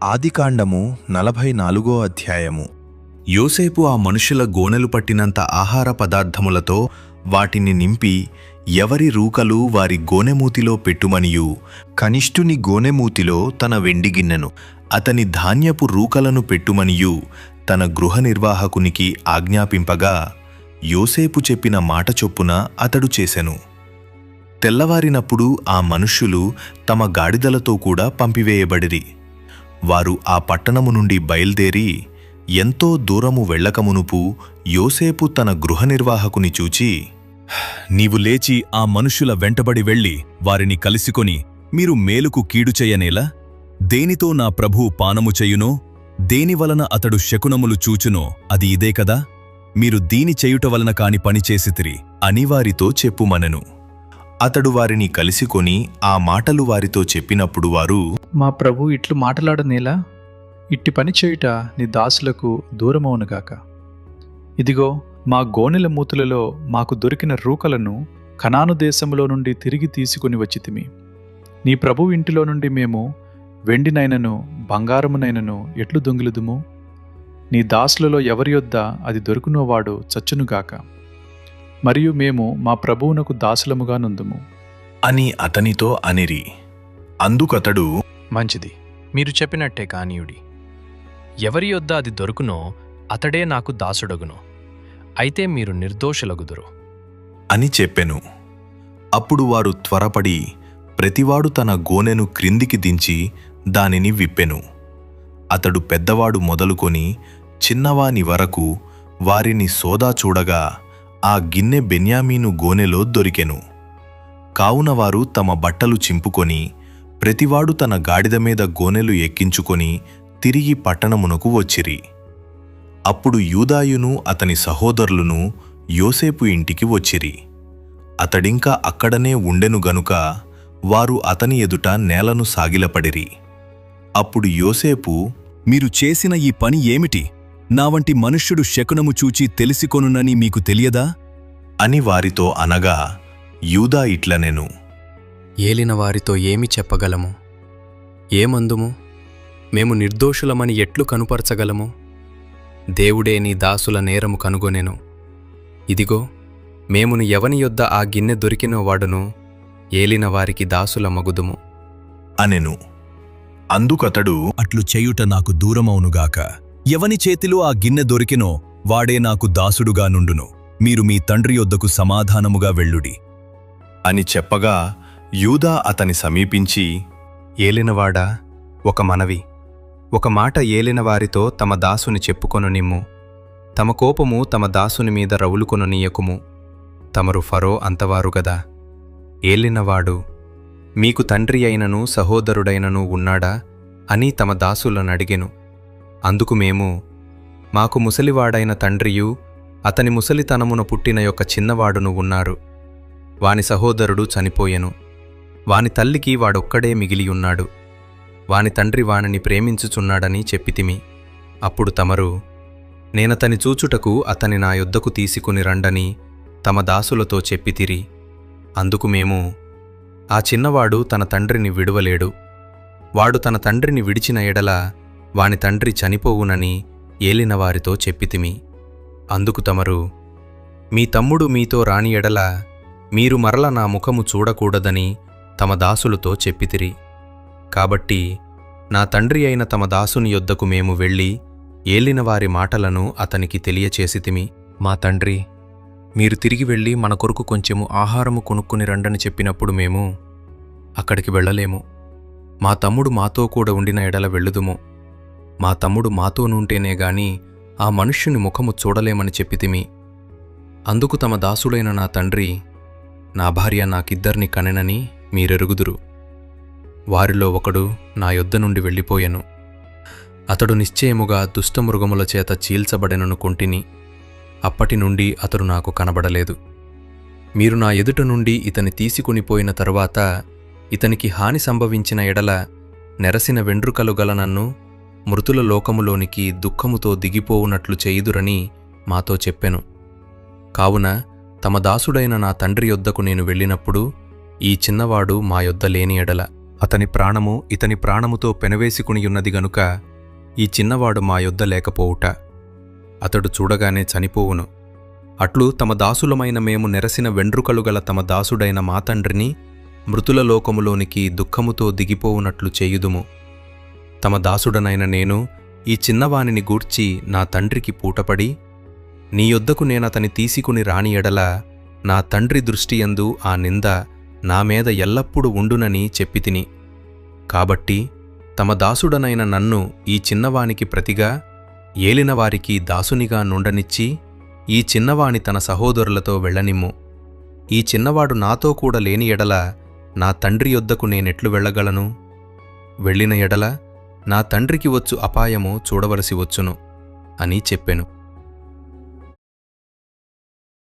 ఆదికాండము 44 అధ్యాయము. యోసేపు ఆ మనుషుల గోనెలు పట్టినంత ఆహార పదార్థములతో వాటిని నింపి ఎవరి రూకలు వారి గోనెమూతిలో పెట్టుమనియు, కనిష్ఠుని గోనెమూతిలో తన వెండి గిన్నెను, అతని ధాన్యపు రూకలను పెట్టుమనియు తన గృహ నిర్వాహకునికి ఆజ్ఞాపింపగా, యోసేపు చెప్పిన మాట చొప్పున అతడు చేసెను. తెల్లవారినప్పుడు ఆ మనుష్యులు తమ గాడిదలతో కూడా పంపివేయబడిరి. వారు ఆ పట్టణము నుండి బయల్దేరి ఎంతో దూరము వెళ్ళకమునుపు యోసేపు తన గృహ నిర్వాహకుని చూచి, నీవు లేచి ఆ మనుష్యుల వెంటబడి వెళ్ళి వారిని కలిసికొని, మీరు మేలుకు కీడు చెయ్యనేలా? దేనితో నా ప్రభువు పానము చెయ్యునో, దేనివలన అతడు శకునములు చూచునో అది ఇదే కదా? మీరు దీని చేయుట వలన కాని పని చేసితిరి అని వారితో చెప్పుమనెను. అతడు వారిని కలిసికొని ఆ మాటలు వారితో చెప్పినప్పుడు వారు, మా ప్రభు ఇట్లు మాటలాడనేలా? ఇట్టి పని చేయుట నీ దాసులకు దూరమవునుగాక. ఇదిగో, మా గోనెల మూతులలో మాకు దొరికిన రూకలను కనాను దేశంలో నుండి తిరిగి తీసుకుని వచ్చితిమి. నీ ప్రభు ఇంటిలో నుండి మేము వెండినైనను బంగారమునైనను ఎట్లు దొంగిలుదుము? నీ దాసులలో ఎవరి యొద్ద అది దొరుకునోవాడు చచ్చునుగాక. మరియు మేము మా ప్రభువునకు దాసులముగా నుందుము అని అతనితో అనిరి. అందుకతడు, మంచిది, మీరు చెప్పినట్టే కానీయుడి. ఎవరి యొద్ద అది దొరుకునో అతడే నాకు దాసుడగును. అయితే మీరు నిర్దోషులగుదురు అని చెప్పెను. అప్పుడు వారు త్వరపడి ప్రతివాడు తన గోనెను క్రిందికి దించి దానిని విప్పెను. అతడు పెద్దవాడు మొదలుకొని చిన్నవాని వరకు వారిని సోదా చూడగా ఆ గిన్నె బెన్యామీను గోనెలో దొరికెను. కావున వారు తమ బట్టలు చింపుకొని ప్రతివాడు తన గాడిద మీద గోనెలు ఎక్కించుకొని తిరిగి పట్టణమునకు వచ్చిరి. అప్పుడు యూదాయును అతని సహోదరులను యోసేపు ఇంటికి వచ్చిరి. అతడింకా అక్కడనే ఉండెను గనుక వారు అతని ఎదుట నేలను సాగిలపడిరి. అప్పుడు యోసేపు, మీరు చేసిన ఈ పని ఏమిటి? నా వంటి మనుష్యుడు శకునము చూచి తెలిసికొనునని మీకు తెలియదా? అని వారితో అనగా, యూదా ఇట్లనెను, ఏలిన వారితో ఏమి చెప్పగలము? ఏమందుము? మేము నిర్దోషులమని ఎట్లు కనుపరచగలము? దేవుడే నీ దాసుల నేరము కనుగొనెను. ఇదిగో, మేమును ఎవని యొద్ద ఆ గిన్నె దొరికినో వాడును ఏలిన వారికి దాసుల మగుదుము అనెను. అందుకతడు, అట్లు చేయుట నాకు దూరమవునుగాక. ఎవని చేతిలో ఆ గిన్నె దొరికినో వాడే నాకు దాసుడుగా నుండును. మీరు మీ తండ్రి యొద్దకు సమాధానముగా వెళ్ళుడి అని చెప్పగా, యూదా అతని సమీపించి, ఏలినవాడా, ఒక మనవి, ఒక మాట ఏలిన వారితో తమ దాసుని చెప్పుకొనునిమ్ము. తమ కోపము తమ దాసుని మీద రవులుకొననీయకుము. తమరు ఫరో అంతవారుగదా. ఏలినవాడు మీకు తండ్రి అయినను సహోదరుడైనను ఉన్నాడా అని తమ దాసులనడిగెను. అందుకు మేము, మాకు ముసలివాడైన తండ్రియు అతని ముసలితనమున పుట్టిన యొక్క చిన్నవాడును ఉన్నారు. వాని సహోదరుడు చనిపోయెను. వాని తల్లికి వాడొక్కడే మిగిలియున్నాడు. వాని తండ్రి వానిని ప్రేమించుచున్నాడని చెప్పితిమి. అప్పుడు తమరు, నేనతని చూచుటకు అతని నా యొద్దకు తీసుకుని రండని తమ దాసులతో చెప్పితిరి. అందుకు మేము, ఆ చిన్నవాడు తన తండ్రిని విడువలేడు. వాడు తన తండ్రిని విడిచిన ఎడల వాని తండ్రి చనిపోవునని ఏలినవారితో చెప్పితిమి. అందుకు తమరు, మీ తమ్ముడు మీతో రాని ఎడల మీరు మరల నా ముఖము చూడకూడదని తమ దాసులతో చెప్పితిరి. కాబట్టి నా తండ్రి అయిన తమ దాసుని యొద్దకు మేము వెళ్ళి ఏలినవారి మాటలను అతనికి తెలియచేసితిమి. మా తండ్రి, మీరు తిరిగి వెళ్ళి మన కొరకు కొంచెము ఆహారము కొనుక్కుని రండని చెప్పినప్పుడు మేము, అక్కడికి వెళ్ళలేము. మా తమ్ముడు మాతో కూడా ఉండిన ఎడల వెళ్ళుదుము. మా తమ్ముడు మాతోనుంటేనే గాని ఆ మనుష్యుని ముఖము చూడలేమని చెప్పితిమి. అందుకు తమ దాసుడైన నా తండ్రి, నా భార్య నాకిద్దరిని కనెనని మీరెరుగుదురు. వారిలో ఒకడు నా యొద్ద నుండి వెళ్ళిపోయెను. అతడు నిశ్చయముగా దుష్టమృగముల చేత చీల్చబడెననుకొంటిని. అప్పటి నుండి అతడు నాకు కనబడలేదు. మీరు నా ఎదుట నుండి ఇతని తీసుకునిపోయిన తరువాత ఇతనికి హాని సంభవించిన ఎడల నెరసిన వెండ్రుకలు గల నన్ను మృతుల లోకములోనికి దుఃఖముతో దిగిపోవునట్లు చేయుదురని మాతో చెప్పెను. కావున తమ దాసుడైన నా తండ్రి యొద్దకు నేను వెళ్ళినప్పుడు ఈ చిన్నవాడు మా యొద్ద లేని ఎడల అతని ప్రాణము ఇతని ప్రాణముతో పెనవేసుకునియున్నది గనుక ఈ చిన్నవాడు మా యొద్ద లేకపోవుట అతడు చూడగానే చనిపోవును. అట్లు తమ దాసులమైన మేము నెరసిన వెండ్రుకలు గల తమ దాసుడైన మా తండ్రిని మృతుల లోకములోనికి దుఃఖముతో దిగిపోవునట్లు చేయుదుము. తమ దాసుడనైన నేను ఈ చిన్నవానిని గూర్చి నా తండ్రికి పూటపడి, నీ యొద్దకు నేనతని తీసుకుని రాని ఎడల నా తండ్రి దృష్టియందు ఆ నింద నా మీద ఎల్లప్పుడూ ఉండునని చెప్పితిని. కాబట్టి తమ దాసుడనైన నన్ను ఈ చిన్నవానికి ప్రతిగా ఏలినవారికి దాసునిగా నుండనిచ్చి ఈ చిన్నవాని తన సహోదరులతో వెళ్ళనిమ్ము. ఈ చిన్నవాడు నాతో కూడా లేని ఎడల నా తండ్రి యొద్దకు నేనెట్లు వెళ్ళగలను? వెళ్ళిన ఎడల నా తండ్రికి వచ్చు అపాయము చూడవలసి వచ్చును అని చెప్పెను.